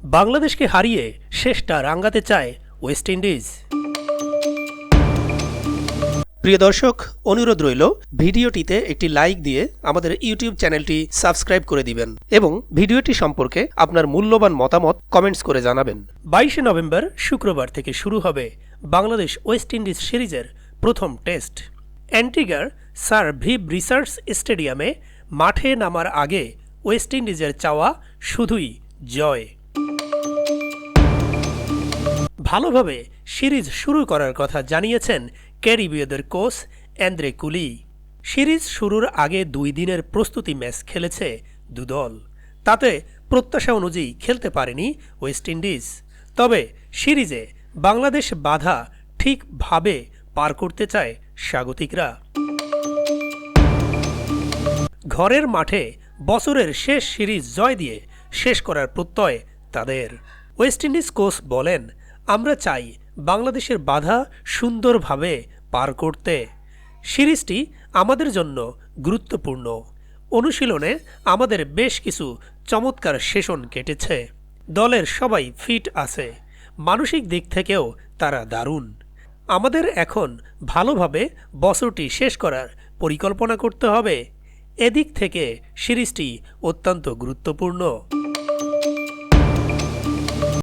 বাংলাদেশকে হারিয়ে শেষটা রাঙাতে চায় ওয়েস্ট ইন্ডিজ। প্রিয় দর্শক, অনুরোধ রইল ভিডিওটিতে একটি লাইক দিয়ে আমাদের ইউটিউব চ্যানেলটি সাবস্ক্রাইব করে দিবেন এবং ভিডিওটি সম্পর্কে আপনার মূল্যবান মতামত কমেন্টস করে জানাবেন। 22শে নভেম্বর শুক্রবার থেকে শুরু হবে বাংলাদেশ ওয়েস্ট ইন্ডিজ সিরিজের প্রথম টেস্ট। অ্যান্টিগার স্যার ভিভ রিসার্চ স্টেডিয়ামে মাঠে নামার আগে ওয়েস্ট ইন্ডিজের চাওয়া শুধুই জয়। ভালোভাবে সিরিজ শুরু করার কথা জানিয়েছেন ক্যারিবীয়দের কোচ অ্যান্দ্রে কুলি। সিরিজ শুরুর আগে 2 দিনের প্রস্তুতি ম্যাচ খেলেছে দুদল। তাতে প্রত্যাশা অনুযায়ী খেলতে পারেনি ওয়েস্ট ইন্ডিজ। তবে সিরিজে বাংলাদেশ বাধা ঠিকভাবে পার করতে চায় স্বাগতিকরা। ঘরের মাঠে বছরের শেষ সিরিজ জয় দিয়ে শেষ করার প্রত্যয় তাদের। ওয়েস্ট ইন্ডিজ কোচ বলেন, আমরা চাই বাংলাদেশের বাধা সুন্দরভাবে পার করতে। সিরিজটি আমাদের জন্য গুরুত্বপূর্ণ। অনুশীলনে আমাদের বেশ কিছু চমৎকার সেশন কেটেছে। দলের সবাই ফিট আছে, মানসিক দিক থেকেও তারা দারুণ। আমাদের এখন ভালোভাবে বছরটি শেষ করার পরিকল্পনা করতে হবে। এদিক থেকে সিরিজটি অত্যন্ত গুরুত্বপূর্ণ।